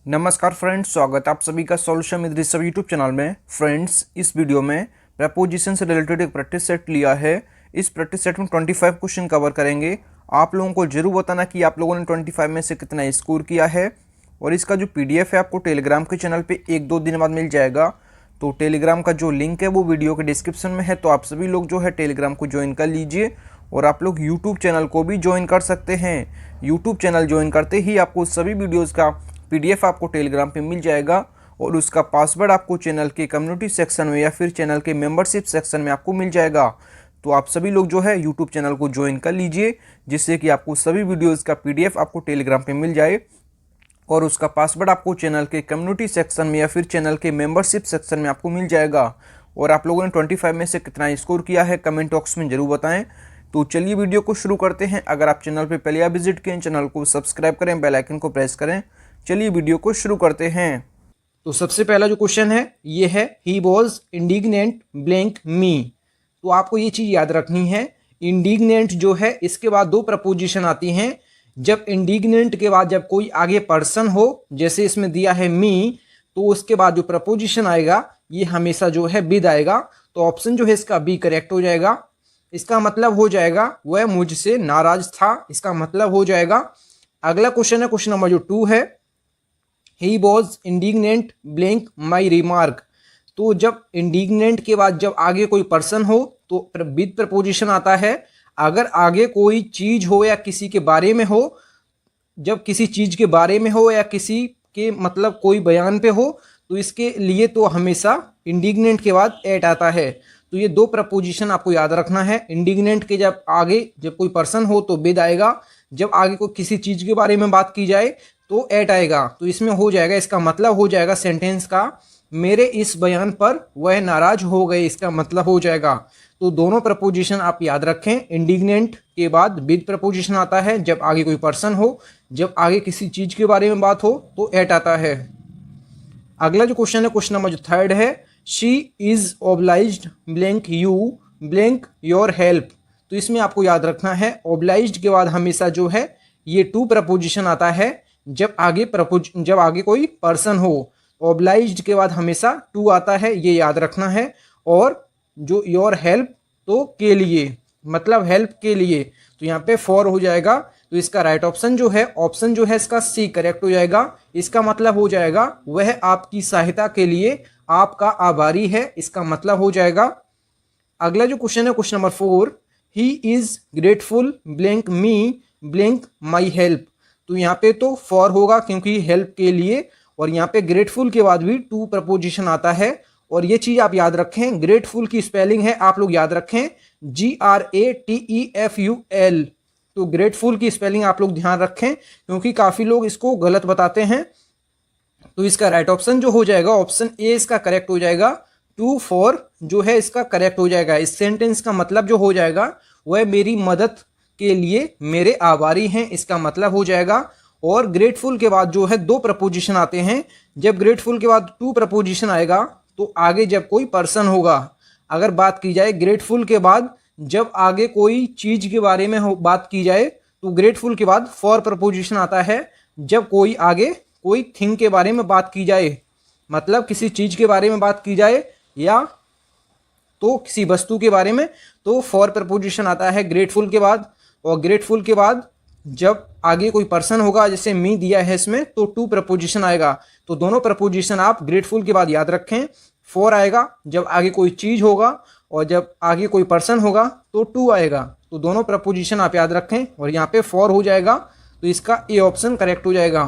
नमस्कार फ्रेंड्स, स्वागत है आप सभी का solution with Rishabh YouTube channel में। फ्रेंड्स, इस वीडियो में प्रपोजिशन से रिलेटेड एक प्रैक्टिस सेट लिया है। इस प्रैक्टिस सेट में 25 क्वेश्चन कवर करेंगे। आप लोगों को जरूर बताना कि आप लोगों ने 25 में से कितना स्कोर किया है। और इसका जो PDF है आपको टेलीग्राम के चैनल पर 1-2 दिन बाद मिल जाएगा। तो टेलीग्राम का जो लिंक है वो वीडियो के डिस्क्रिप्शन में है, तो आप सभी लोग जो है टेलीग्राम को ज्वाइन कर लीजिए। और आप लोग यूट्यूब चैनल को भी ज्वाइन कर सकते हैं। यूट्यूब चैनल ज्वाइन करते ही आपको सभी वीडियोज़ का PDF आपको टेलीग्राम पे मिल जाएगा और उसका पासवर्ड आपको चैनल के कम्युनिटी सेक्शन में या फिर चैनल के मेंबरशिप सेक्शन में आपको मिल जाएगा। तो आप सभी लोग जो है यूट्यूब चैनल को ज्वाइन कर लीजिए, जिससे कि आपको सभी वीडियोज़ का PDF आपको टेलीग्राम पे मिल जाए और उसका पासवर्ड आपको चैनल के कम्युनिटी सेक्शन में या फिर चैनल के मेंबरशिप सेक्शन में आपको मिल जाएगा। और आप लोगों ने 25 में से कितना स्कोर किया है कमेंट बॉक्स में ज़रूर बताएं। तो चलिए वीडियो को शुरू करते हैं। अगर आप चैनल पर पहले विजिट किए, चैनल को सब्सक्राइब करें, बेल आइकन को प्रेस करें। चलिए वीडियो को शुरू करते हैं। तो सबसे पहला जो क्वेश्चन है ये है ही वॉज इंडिग्नेंट ब्लैंक मी। तो आपको ये चीज़ याद रखनी है, इंडिग्नेंट जो है इसके बाद दो प्रपोजिशन आती हैं। जब इंडिग्नेंट के बाद जब कोई आगे पर्सन हो, जैसे इसमें दिया है मी, तो उसके बाद जो प्रपोजिशन आएगा ये हमेशा जो है विद आएगा। तो ऑप्शन जो है इसका बी करेक्ट हो जाएगा। इसका मतलब हो जाएगा वह मुझसे नाराज था, इसका मतलब हो जाएगा। अगला क्वेश्चन है क्वेश्चन नंबर जो 2 है, he was indignant blank my remark. तो जब इंडिग्नेंट के बाद जब आगे कोई पर्सन हो तो विद प्रपोजिशन आता है। अगर आगे कोई चीज हो या किसी के बारे में हो, जब किसी चीज के बारे में हो या किसी के मतलब कोई बयान पे हो, तो इसके लिए तो हमेशा इंडिग्नेंट के बाद एट आता है। तो ये दो प्रपोजिशन आपको याद रखना है। इंडिग्नेंट के जब आगे जब कोई पर्सन हो तो विद आएगा, जब आगे कोई किसी चीज के बारे में बात की जाए तो एट आएगा। तो इसमें हो जाएगा, इसका मतलब हो जाएगा सेंटेंस का मेरे इस बयान पर वह नाराज हो गए, इसका मतलब हो जाएगा। तो दोनों प्रपोजिशन आप याद रखें। इंडिग्नेंट के बाद विद प्रपोजिशन आता है जब आगे कोई पर्सन हो, जब आगे किसी चीज के बारे में बात हो तो एट आता है। अगला जो क्वेश्चन है क्वेश्चन नंबर जो 3 है, she is obliged blank you blank your help. तो इसमें आपको याद रखना है ऑब्लाइज्ड के बाद हमेशा जो है ये टू प्रपोजिशन आता है। जब आगे कोई पर्सन हो, ऑब्लाइज्ड के बाद हमेशा टू आता है, ये याद रखना है। और जो योर हेल्प तो के लिए, मतलब हेल्प के लिए, तो यहाँ पे फॉर हो जाएगा। तो इसका राइट ऑप्शन जो है इसका सी करेक्ट हो जाएगा। इसका मतलब हो जाएगा वह आपकी सहायता के लिए आपका आभारी है, इसका मतलब हो जाएगा। अगला जो क्वेश्चन है question number 4, he is grateful blank me blank my help. तो यहाँ पे तो फॉर होगा क्योंकि हेल्प के लिए, और यहाँ पे ग्रेटफुल के बाद भी टू प्रपोजिशन आता है। और ये चीज आप याद रखें, ग्रेटफुल की स्पेलिंग है आप लोग याद रखें GRATEFUL। तो ग्रेटफुल की स्पेलिंग आप लोग ध्यान रखें क्योंकि काफी लोग इसको गलत बताते हैं। तो इसका राइट ऑप्शन जो हो जाएगा ऑप्शन ए इसका करेक्ट हो जाएगा। टू फॉर जो है इसका करेक्ट हो जाएगा। इस सेंटेंस का मतलब जो हो जाएगा वह मेरी मदद के लिए मेरे आभारी हैं, इसका मतलब हो जाएगा। और ग्रेटफुल के बाद जो है दो प्रपोजिशन आते हैं। जब ग्रेटफुल के बाद टू प्रपोजिशन आएगा तो आगे जब कोई पर्सन होगा, अगर बात की जाए ग्रेटफुल के बाद जब आगे कोई चीज के बारे में बात की जाए तो ग्रेटफुल के बाद फॉर प्रपोजिशन आता है। जब कोई आगे कोई थिंग के बारे में बात की जाए, मतलब किसी चीज के बारे में बात की जाए या तो किसी वस्तु के बारे में, तो फॉर प्रपोजिशन आता है ग्रेटफुल के बाद। और ग्रेटफुल के बाद जब आगे कोई पर्सन होगा, जैसे मी दिया है इसमें, तो टू प्रपोजिशन आएगा। तो दोनों प्रपोजिशन आप ग्रेटफुल के बाद याद रखें। फॉर आएगा जब आगे कोई चीज होगा और जब आगे कोई पर्सन होगा तो टू आएगा। तो दोनों प्रपोजिशन आप याद रखें और यहाँ पे फॉर हो जाएगा। तो इसका ए ऑप्शन करेक्ट हो जाएगा।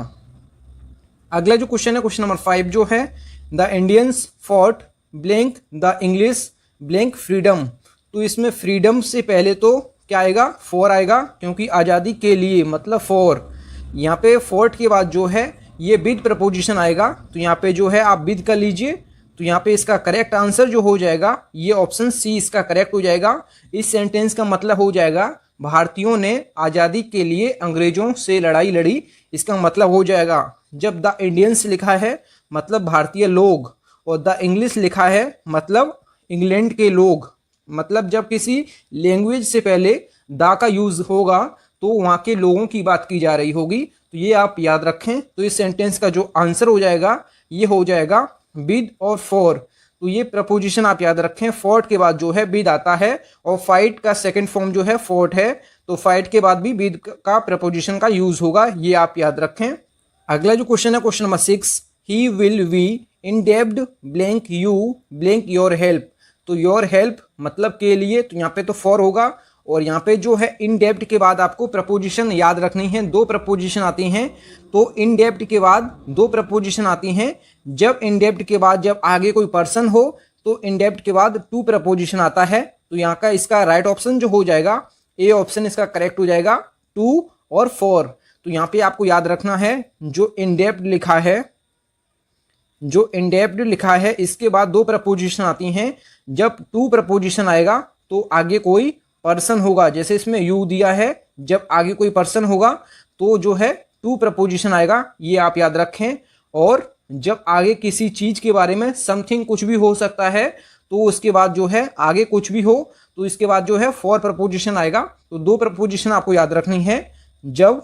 अगला जो क्वेश्चन है क्वेश्चन नंबर 5 जो है, the Indians fought blank the English blank freedom. तो इसमें फ्रीडम से पहले तो क्या आएगा, फॉर आएगा क्योंकि आज़ादी के लिए, मतलब फॉर। यहाँ पे फोर्ट के बाद जो है ये विद प्रपोजिशन आएगा। तो यहाँ पे जो है आप विद कर लीजिए। तो यहाँ पे इसका करेक्ट आंसर जो हो जाएगा ये ऑप्शन सी इसका करेक्ट हो जाएगा। इस सेंटेंस का मतलब हो जाएगा भारतीयों ने आज़ादी के लिए अंग्रेजों से लड़ाई लड़ी, इसका मतलब हो जाएगा। जब द इंडियंस लिखा है मतलब भारतीय लोग, और द इंग्लिश लिखा है मतलब इंग्लैंड के लोग, मतलब जब किसी लैंग्वेज से पहले दा का यूज होगा तो वहाँ के लोगों की बात की जा रही होगी। तो ये आप याद रखें। तो इस सेंटेंस का जो आंसर हो जाएगा ये हो जाएगा विद और फॉर। तो ये प्रपोजिशन आप याद रखें, फॉर्ट के बाद जो है विद आता है और फाइट का सेकंड फॉर्म जो है फॉर्ट है, तो फाइट के बाद भी विद का प्रपोजिशन का यूज होगा, ये आप याद रखें। अगला जो क्वेश्चन है question number 6, he will be indebted blank you blank your help. तो योर हेल्प मतलब के लिए, तो यहाँ पे तो फॉर होगा और यहाँ पे जो है इन डेप्ट के बाद आपको प्रपोजिशन याद रखनी है, दो प्रपोजिशन आती हैं। तो इन डेप्ट के बाद दो प्रपोजिशन आती हैं। जब इन डेप्ट के बाद जब आगे कोई पर्सन हो तो इन डेप्ट के बाद टू प्रपोजिशन आता है। तो यहाँ का इसका राइट ऑप्शन जो हो जाएगा, ए ऑप्शन इसका करेक्ट हो जाएगा, टू और फोर। तो यहाँ पे आपको याद रखना है जो इन डेप्ट लिखा है, जो इन डेप्ट लिखा है इसके बाद दो प्रपोजिशन आती हैं। जब टू प्रपोजिशन आएगा तो आगे कोई पर्सन होगा, जैसे इसमें यू दिया है, जब आगे कोई पर्सन होगा तो जो है टू प्रपोजिशन आएगा, ये आप याद रखें। और जब आगे किसी चीज के बारे में समथिंग कुछ भी हो सकता है तो उसके बाद जो है आगे कुछ भी हो तो इसके बाद जो है फॉर प्रपोजिशन आएगा। तो दो प्रपोजिशन आपको याद रखनी है। जब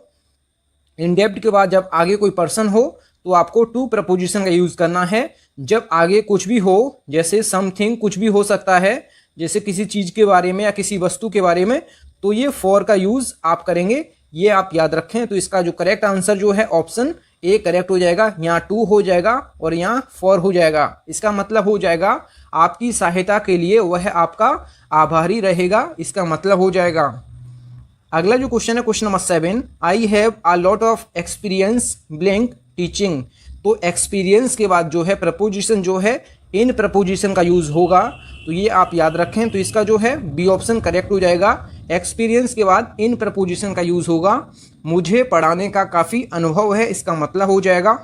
इंडेप्ट के बाद जब आगे कोई पर्सन हो तो आपको टू प्रपोजिशन का यूज करना है। जब आगे कुछ भी हो, जैसे समथिंग कुछ भी हो सकता है, जैसे किसी चीज के बारे में या किसी वस्तु के बारे में, तो ये फॉर का यूज आप करेंगे, ये आप याद रखें। तो इसका जो करेक्ट आंसर जो है ऑप्शन ए करेक्ट हो जाएगा। यहाँ टू हो जाएगा और यहाँ फॉर हो जाएगा। इसका मतलब हो जाएगा आपकी सहायता के लिए वह आपका आभारी रहेगा, इसका मतलब हो जाएगा। अगला जो क्वेश्चन है question number 7, I have a lot of experience blank teaching. तो एक्सपीरियंस के बाद जो है प्रपोजिशन जो है इन प्रपोजिशन का यूज होगा, तो ये आप याद रखें। तो इसका जो है बी ऑप्शन करेक्ट हो जाएगा। एक्सपीरियंस के बाद इन प्रपोजिशन का यूज होगा। मुझे पढ़ाने का काफ़ी अनुभव है, इसका मतलब हो जाएगा।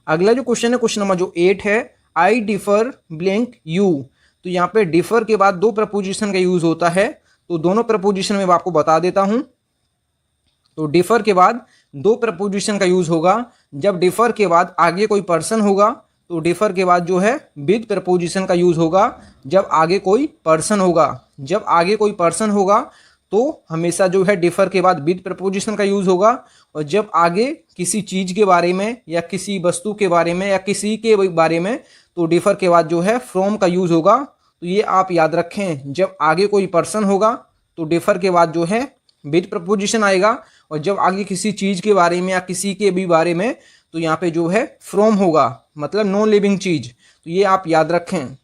अगला जो क्वेश्चन है क्वेश्चन नंबर जो 8 है, आई डिफर ब्लैंक यू। तो यहाँ पे डिफर के बाद दो प्रपोजिशन का यूज होता है, तो दोनों प्रपोजिशन में मैं आपको बता देता हूं। तो डिफर के बाद दो प्रपोजिशन का यूज होगा। जब डिफर के बाद आगे कोई पर्सन होगा तो डिफर के बाद जो है विद प्रपोजिशन का यूज होगा। जब आगे कोई पर्सन होगा, जब आगे कोई पर्सन होगा तो हमेशा जो है डिफर के बाद विद प्रपोजिशन का यूज होगा। और जब आगे किसी चीज के बारे में या किसी वस्तु के बारे में या किसी के बारे में तो डिफर के बाद जो है फ्रॉम का यूज होगा। तो ये आप याद रखें, जब आगे कोई पर्सन होगा तो डिफर के बाद जो है विद प्रपोजिशन आएगा और जब आगे किसी चीज के बारे में या किसी के भी बारे में तो यहाँ पे जो है फ्रॉम होगा, मतलब नॉन लिविंग चीज। तो ये आप याद रखें।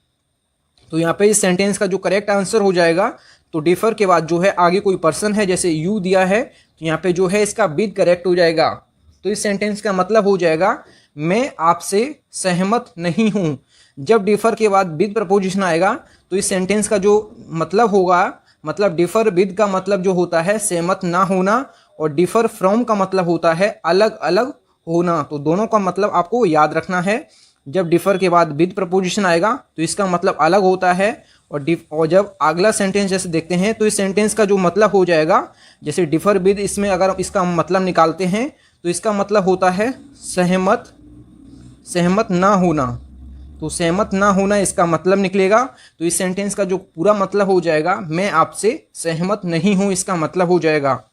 तो यहाँ पे इस सेंटेंस का जो करेक्ट आंसर हो जाएगा, तो डिफर के बाद जो है आगे कोई पर्सन है, जैसे यू दिया है, तो यहाँ पे जो है इसका विद करेक्ट हो जाएगा। तो इस सेंटेंस का मतलब हो जाएगा मैं आपसे सहमत नहीं हूं। जब डिफर के बाद विद प्रपोजिशन आएगा तो इस सेंटेंस का जो मतलब होगा, मतलब डिफर विद का मतलब जो होता है सहमत ना होना और डिफर फ्रॉम का मतलब होता है अलग अलग होना। तो दोनों का मतलब आपको याद रखना है। जब डिफर के बाद विद प्रपोजिशन आएगा तो इसका मतलब अलग होता है और जब अगला सेंटेंस जैसे देखते हैं तो इस सेंटेंस का जो मतलब हो जाएगा, जैसे डिफर विद, इसमें अगर इसका मतलब निकालते हैं तो इसका मतलब होता है सहमत ना होना। तो सहमत ना होना इसका मतलब निकलेगा। तो इस सेंटेंस का जो पूरा मतलब हो जाएगा मैं आपसे सहमत नहीं हूं, इसका मतलब हो जाएगा।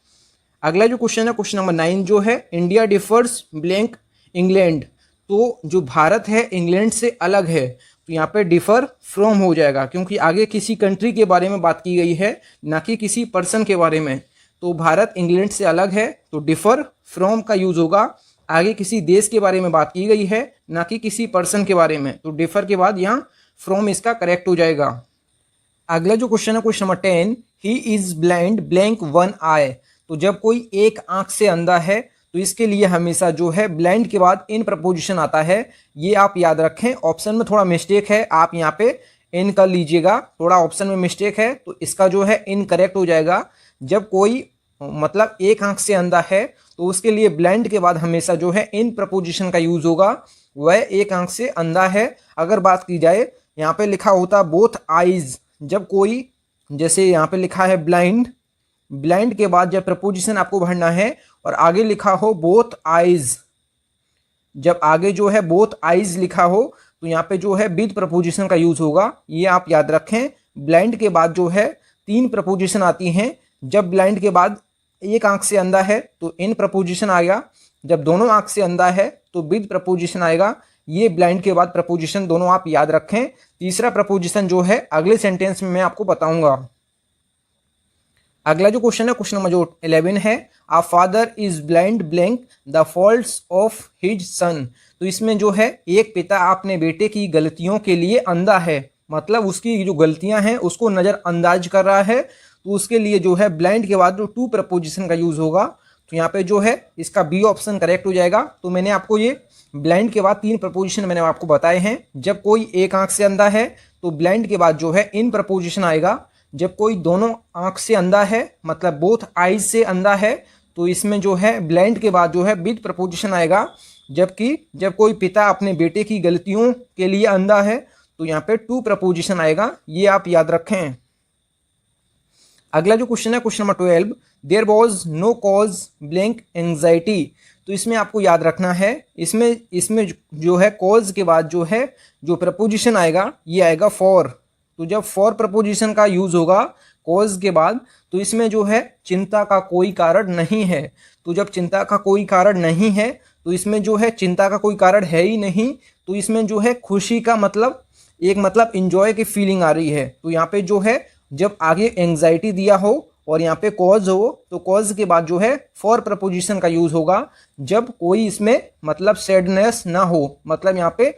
अगला जो क्वेश्चन है क्वेश्चन नंबर 9 जो है, इंडिया डिफर्स ब्लैंक इंग्लैंड। तो जो भारत है इंग्लैंड से अलग है, तो यहाँ पे डिफर फ्रॉम हो जाएगा क्योंकि आगे किसी कंट्री के बारे में बात की गई है, ना कि किसी पर्सन के बारे में। तो भारत इंग्लैंड से अलग है तो डिफर फ्रॉम का यूज होगा। आगे किसी देश के बारे में बात की गई है, ना कि किसी पर्सन के बारे में, तो डिफर के बाद यहाँ फ्रॉम इसका करेक्ट हो जाएगा। अगला जो क्वेश्चन है question number 10, he is blind blank one eye. तो जब कोई एक आंख से अंधा है तो इसके लिए हमेशा जो है ब्लाइंड के बाद इन प्रपोजिशन आता है, ये आप याद रखें। ऑप्शन में थोड़ा मिस्टेक है, आप यहाँ पे इन कर लीजिएगा, थोड़ा ऑप्शन में मिस्टेक है, तो इसका जो है इनकरेक्ट हो जाएगा। जब कोई मतलब एक आंख से अंधा है तो उसके लिए ब्लाइंड के बाद हमेशा जो है इन प्रपोजिशन का यूज होगा। वह एक आंख से अंधा है। अगर बात की जाए, यहाँ पे लिखा होता बोथ आईज, जब कोई, जैसे यहाँ पे लिखा है ब्लाइंड, ब्लाइंड के बाद जब प्रपोजिशन आपको भरना है और आगे लिखा हो बोथ आईज, जब आगे जो है बोथ आईज लिखा हो तो यहाँ पे जो है विद प्रपोजिशन का यूज होगा, ये आप याद रखें। ब्लाइंड के बाद जो है तीन प्रपोजिशन आती हैं। जब ब्लाइंड के बाद एक आंख से अंधा है तो इन प्रपोजिशन आएगा, जब दोनों आंख से अंधा है तो विद प्रपोजिशन आएगा। ये ब्लाइंड के बाद प्रपोजिशन दोनों आप याद रखें। तीसरा प्रपोजिशन जो है अगले सेंटेंस में मैं आपको बताऊंगा। अगला जो क्वेश्चन है क्वेश्चन नंबर जो 11 है, a father is blind blank the faults of his son. तो इसमें जो है एक पिता अपने बेटे की गलतियों के लिए अंधा है, मतलब उसकी जो गलतियां हैं उसको नज़रअंदाज कर रहा है, तो उसके लिए जो है ब्लाइंड के बाद जो टू प्रपोजिशन का यूज होगा। तो यहाँ पे जो है इसका बी ऑप्शन करेक्ट हो जाएगा। तो मैंने आपको ये ब्लाइंड के बाद 3 प्रपोजिशन मैंने आपको बताए हैं। जब कोई एक आंख से अंधा है तो ब्लाइंड के बाद जो है इन प्रपोजिशन आएगा। जब कोई दोनों आंख से अंधा है मतलब बोथ आईज से अंधा है तो इसमें जो है ब्लाइंड के बाद जो है विद प्रपोजिशन आएगा। जबकि जब कोई पिता अपने बेटे की गलतियों के लिए अंधा है तो यहाँ पे टू प्रपोजिशन आएगा, ये आप याद रखें। अगला जो क्वेश्चन है question number 12, there was no cause blank anxiety. तो इसमें आपको याद रखना है, इसमें जो है कॉज के बाद जो है जो प्रपोजिशन आएगा ये आएगा फॉर। तो जब फॉर प्रपोजिशन का यूज होगा कॉज के बाद तो इसमें जो है चिंता का कोई कारण नहीं है। तो जब चिंता का कोई कारण नहीं है तो इसमें जो है चिंता का कोई कारण है ही नहीं, तो इसमें जो है खुशी का मतलब एक मतलब इंजॉय की फीलिंग आ रही है। तो यहाँ पे जो है जब आगे एंजाइटी दिया हो और यहाँ पे कॉज हो तो कॉज के बाद जो है फॉर प्रपोजिशन का यूज होगा। जब कोई इसमें मतलब सैडनेस ना हो, मतलब यहाँ पे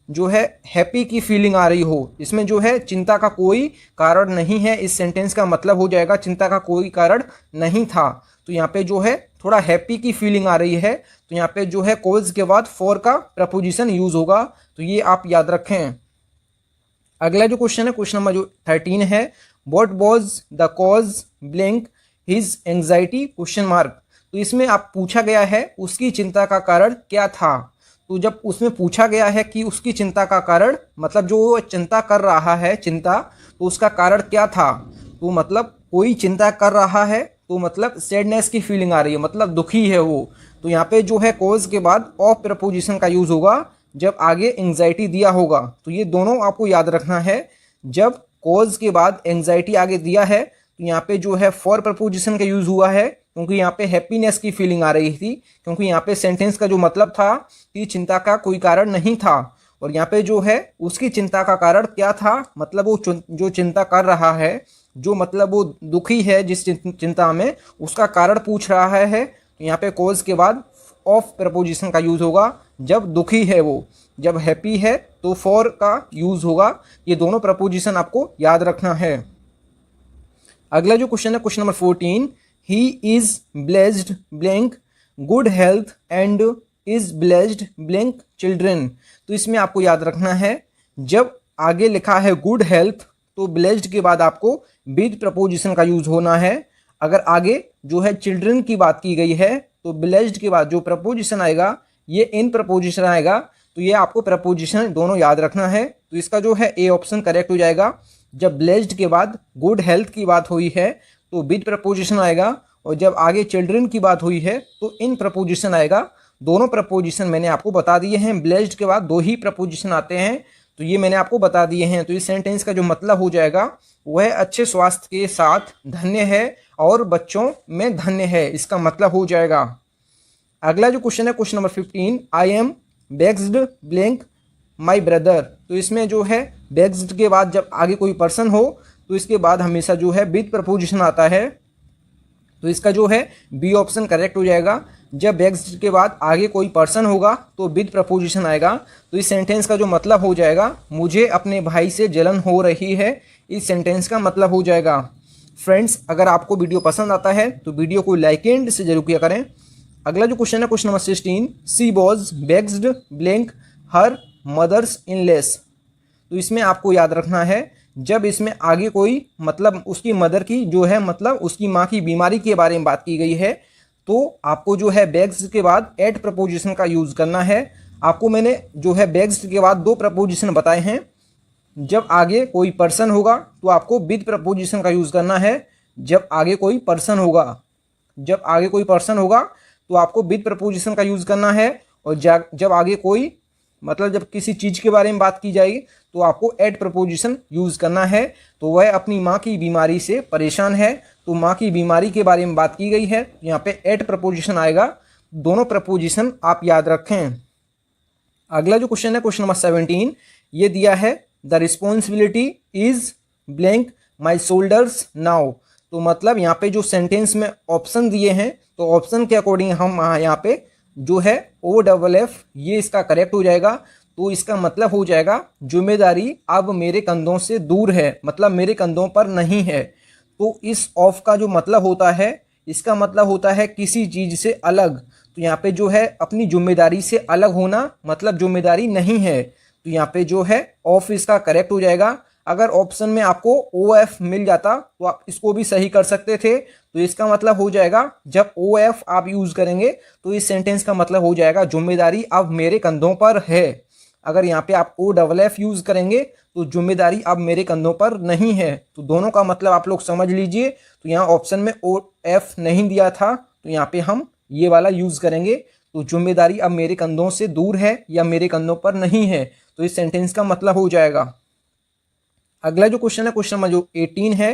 जो है हैप्पी की फीलिंग आ रही हो, इसमें जो है चिंता का कोई कारण नहीं है। इस सेंटेंस का मतलब हो जाएगा चिंता का कोई कारण नहीं था। तो यहाँ पे जो है थोड़ा हैप्पी की फीलिंग आ रही है तो यहाँ पे जो है कॉज के बाद फॉर का प्रपोजिशन यूज होगा। तो ये आप याद रखें। अगला जो क्वेश्चन है क्वेश्चन नंबर जो 13 है, what was the cause blank his anxiety question mark. तो इसमें आप पूछा गया है उसकी चिंता का कारण क्या था। तो जब उसमें पूछा गया है कि उसकी चिंता का कारण मतलब जो वो चिंता कर रहा है चिंता, तो उसका कारण क्या था। तो मतलब कोई चिंता कर रहा है तो मतलब सैडनेस की फीलिंग आ रही है, मतलब दुखी है वो। तो यहाँ पे जो है कॉज के बाद ऑफ प्रपोजिशन का यूज होगा जब आगे एंजाइटी दिया होगा। तो ये दोनों आपको याद रखना है। जब कॉज के बाद एंजाइटी आगे दिया है तो यहाँ पे जो है फॉर प्रपोजिशन का यूज हुआ है, क्योंकि यहाँ पे हैप्पीनेस की फीलिंग आ रही थी, क्योंकि यहाँ पे सेंटेंस का जो मतलब था कि चिंता का कोई कारण नहीं था। और यहाँ पे जो है उसकी चिंता का कारण क्या था, मतलब वो जो चिंता कर रहा है, जो मतलब वो दुखी है जिस चिंता में, उसका कारण पूछ रहा है। तो यहाँ पे कॉज के बाद ऑफ प्रपोजिशन का यूज होगा जब दुखी है वो, जब हैप्पी है तो फॉर का यूज होगा। ये दोनों प्रपोजिशन आपको याद रखना है। अगला जो क्वेश्चन है question number 14, he is blessed blank good health and is blessed blank children. तो इसमें आपको याद रखना है जब आगे लिखा है गुड हेल्थ तो ब्लेस्ड के बाद आपको विद प्रपोजिशन का यूज होना है। अगर आगे जो है चिल्ड्रन की बात की गई है तो ब्लेस्ड के बाद जो प्रपोजिशन आएगा ये इन प्रपोजिशन आएगा। तो ये आपको प्रपोजिशन दोनों याद रखना है। तो इसका जो है ए ऑप्शन करेक्ट हो जाएगा। जब ब्लेस्ड के बाद गुड हेल्थ की बात हुई है तो विद प्रपोजिशन आएगा, और जब आगे चिल्ड्रन की बात हुई है तो इन प्रपोजिशन आएगा। दोनों प्रपोजिशन मैंने आपको बता दिए हैं। ब्लेस्ड के बाद 2 ही प्रपोजिशन आते हैं, तो ये मैंने आपको बता दिए हैं। तो इस सेंटेंस का जो मतलब हो जाएगा वह अच्छे स्वास्थ्य के साथ धन्य है और बच्चों में धन्य है, इसका मतलब हो जाएगा। अगला जो क्वेश्चन है question number 15, I am vexed blank my brother. तो इसमें जो है वेक्स्ड के बाद जब आगे कोई पर्सन हो तो इसके बाद हमेशा जो है विद प्रपोजिशन आता है। तो इसका जो है बी ऑप्शन करेक्ट हो जाएगा। जब वेक्स्ड के बाद आगे कोई पर्सन होगा तो विद प्रपोजिशन आएगा। तो इस सेंटेंस का जो मतलब हो जाएगा मुझे अपने भाई से जलन हो रही है, इस सेंटेंस का मतलब हो जाएगा। फ्रेंड्स, अगर आपको वीडियो पसंद आता है तो वीडियो को लाइक एंड से जरूर किया करें। अगला जो क्वेश्चन है question number 16, she was vexed blank her mother's in less. तो इसमें आपको याद रखना है जब इसमें आगे कोई मतलब उसकी मदर की जो है मतलब उसकी माँ की बीमारी के बारे में बात की गई है तो आपको जो है वेक्स्ड के बाद एट प्रपोजिशन का यूज करना है। आपको मैंने जो है वेक्स्ड के बाद 2 प्रपोजिशन बताए हैं। जब आगे कोई पर्सन होगा तो आपको विद प्रपोजिशन का यूज करना है। जब आगे कोई पर्सन होगा तो आपको विद प्रपोजिशन का यूज करना है। और जब आगे कोई मतलब जब किसी चीज़ के बारे में बात की जाएगी तो आपको एट प्रपोजिशन यूज़ करना है। तो वह अपनी माँ की बीमारी से परेशान है, तो माँ की बीमारी के बारे में बात की गई है, यहाँ पे एट प्रपोजिशन आएगा। दोनों प्रपोजिशन आप याद रखें। अगला जो क्वेश्चन है क्वेश्चन नंबर 17, ये दिया है the responsibility is blank my shoulders now. तो मतलब यहाँ पे जो सेंटेंस में ऑप्शन दिए हैं, तो ऑप्शन के अकॉर्डिंग हम यहाँ पे जो है OFF ये इसका करेक्ट हो जाएगा। तो इसका मतलब हो जाएगा जिम्मेदारी अब मेरे कंधों से दूर है, मतलब मेरे कंधों पर नहीं है। तो इस ऑफ का जो मतलब होता है, इसका मतलब होता है किसी चीज़ से अलग। तो यहाँ पे जो है अपनी जिम्मेदारी से अलग होना, मतलब जिम्मेदारी नहीं है। तो यहाँ पे जो है ऑफ इसका करेक्ट हो जाएगा। अगर ऑप्शन में आपको OF मिल जाता तो आप इसको भी सही कर सकते थे। तो इसका मतलब हो जाएगा जब OF आप यूज़ करेंगे तो इस सेंटेंस का मतलब हो जाएगा जिम्मेदारी अब मेरे कंधों पर है। अगर यहाँ पे आप OFF यूज़ करेंगे तो जिम्मेदारी अब मेरे कंधों पर नहीं है। तो दोनों का मतलब आप लोग समझ लीजिए। तो यहाँ ऑप्शन में OF नहीं दिया था, तो यहाँ पे हम ये वाला यूज़ करेंगे। तो जिम्मेदारी अब मेरे कंधों से दूर है या मेरे कंधों पर नहीं है, तो इस सेंटेंस का मतलब हो जाएगा। अगला जो क्वेश्चन है क्वेश्चन नंबर जो 18 है,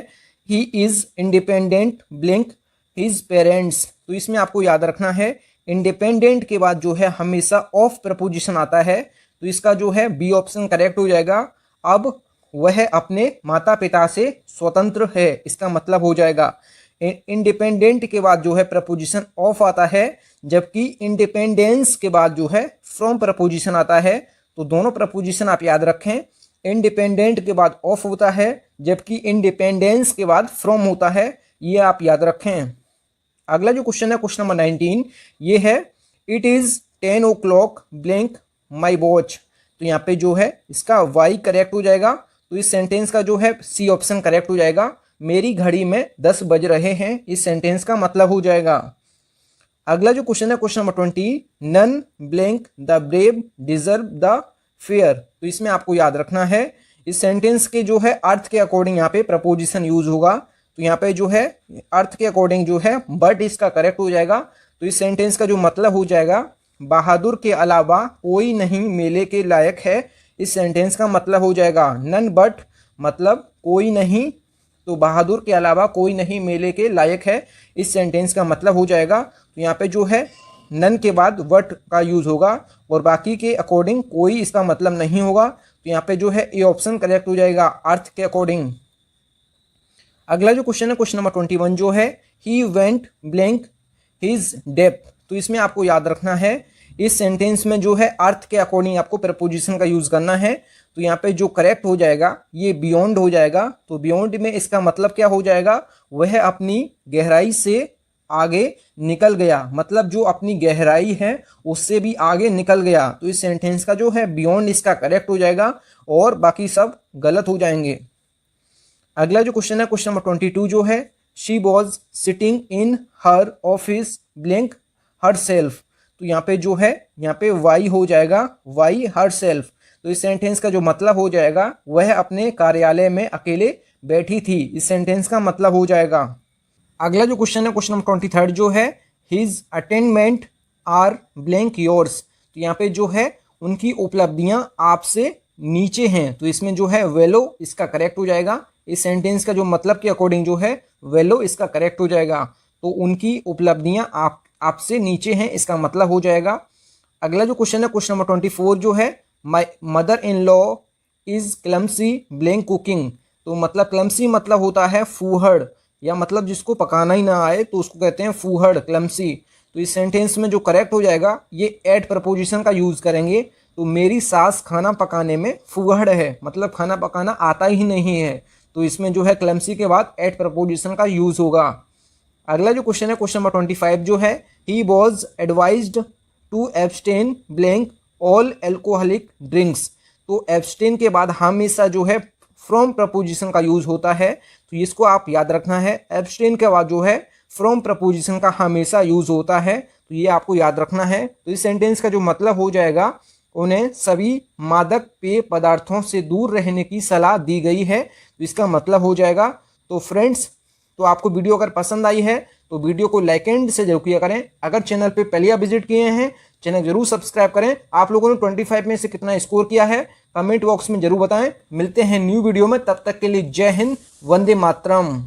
he is independent blank his parents. तो इसमें आपको याद रखना है इंडिपेंडेंट के बाद जो है हमेशा ऑफ प्रपोजिशन आता है। तो इसका जो है बी ऑप्शन करेक्ट हो जाएगा। अब वह अपने माता पिता से स्वतंत्र है, इसका मतलब हो जाएगा। इंडिपेंडेंट के बाद जो है प्रपोजिशन ऑफ आता है, जबकि इंडिपेंडेंस के बाद जो है फ्रॉम प्रपोजिशन आता है। तो दोनों प्रपोजिशन आप याद रखें, इंडिपेंडेंट के बाद ऑफ होता है, जबकि इंडिपेंडेंस के बाद फ्रॉम होता है, ये आप याद रखें। अगला जो क्वेश्चन है क्वेश्चन नंबर 19, ये है it is 10 o'clock blank my watch. तो यहाँ पे जो है इसका वाई करेक्ट हो जाएगा। तो इस सेंटेंस का जो है सी ऑप्शन करेक्ट हो जाएगा, मेरी घड़ी में 10 बज रहे हैं, इस सेंटेंस का मतलब हो जाएगा। अगला जो क्वेश्चन है question number 20, none blank the brave deserve the fair. तो इसमें आपको याद रखना है इस सेंटेंस के जो है अर्थ के अकॉर्डिंग यहाँ पे प्रपोजिशन यूज होगा। तो यहाँ पे जो है अर्थ के अकॉर्डिंग जो है बट इसका करेक्ट हो जाएगा। तो इस सेंटेंस का जो मतलब हो जाएगा बहादुर के अलावा कोई नहीं मेले के लायक है, इस सेंटेंस का मतलब हो जाएगा नन बट मतलब कोई नहीं, तो बहादुर के अलावा कोई नहीं मेले के लायक है, इस सेंटेंस का मतलब हो जाएगा। तो यहाँ पे जो है नन के बाद वट का यूज होगा और बाकी के अकॉर्डिंग कोई इसका मतलब नहीं होगा। तो यहाँ पे जो है ए ऑप्शन करेक्ट हो जाएगा अर्थ के अकॉर्डिंग। अगला जो क्वेश्चन है क्वेश्चन नंबर 21 जो है he went blank his depth. तो इसमें आपको याद रखना है इस सेंटेंस में जो है अर्थ के अकॉर्डिंग आपको प्रपोजिशन का यूज करना है। तो यहाँ पे जो करेक्ट हो जाएगा ये बियॉन्ड हो जाएगा। तो बियॉन्ड में इसका मतलब क्या हो जाएगा, वह अपनी गहराई से आगे निकल गया, मतलब जो अपनी गहराई है उससे भी आगे निकल गया। तो इस सेंटेंस का जो है बियॉन्ड इसका करेक्ट हो जाएगा और बाकी सब गलत हो जाएंगे। अगला जो क्वेश्चन है क्वेश्चन नंबर 22 जो है she was sitting in her office blank her self. तो यहाँ पे जो है यहाँ पे वाई हो जाएगा, वाई हर सेल्फ। तो इस सेंटेंस का जो मतलब हो जाएगा वह अपने कार्यालय में अकेले बैठी थी, इस सेंटेंस का मतलब हो जाएगा। अगला जो क्वेश्चन है क्वेश्चन नंबर 23 जो है his attainment are blank yours. तो यहाँ पे जो है उनकी उपलब्धियां आपसे नीचे हैं, तो इसमें जो है वेलो इसका करेक्ट हो जाएगा। इस सेंटेंस का जो मतलब के अकॉर्डिंग जो है वेलो इसका करेक्ट हो जाएगा। तो उनकी उपलब्धियां आपसे नीचे हैं, इसका मतलब हो जाएगा। अगला जो क्वेश्चन है क्वेश्चन नंबर 24 जो है my mother in law is clumsy blank cooking. तो मतलब क्लमसी मतलब होता है फूहड़, या मतलब जिसको पकाना ही ना आए तो उसको कहते हैं फूहड़, क्लमसी। तो इस सेंटेंस में जो करेक्ट हो जाएगा ये एट प्रपोजिशन का यूज़ करेंगे। तो मेरी सास खाना पकाने में फूहड़ है, मतलब खाना पकाना आता ही नहीं है। तो इसमें जो है क्लमसी के बाद एट प्रपोजिशन का यूज़ होगा। अगला जो क्वेश्चन है क्वेश्चन नंबर 25 जो है he was advised to abstain blank all alcoholic drinks. तो एब्सटेन के बाद हमेशा जो है फ्रॉम प्रपोजिशन का यूज होता है, तो इसको आप याद रखना है। एब्सटेन के बाद जो है फ्रॉम प्रपोजिशन का हमेशा यूज होता है, तो ये आपको याद रखना है। तो इस सेंटेंस का जो मतलब हो जाएगा उन्हें सभी मादक पेय पदार्थों से दूर रहने की सलाह दी गई है, तो इसका मतलब हो जाएगा। तो फ्रेंड्स, तो आपको वीडियो अगर पसंद आई है तो वीडियो को लाइक एंड से जरूर किया करें। अगर चैनल पे पहले आप विजिट किए हैं चैनल जरूर सब्सक्राइब करें। आप लोगों ने 25 में से कितना स्कोर किया है कमेंट बॉक्स में जरूर बताएं। मिलते हैं न्यू वीडियो में, तब तक के लिए जय हिंद, वंदे मातरम।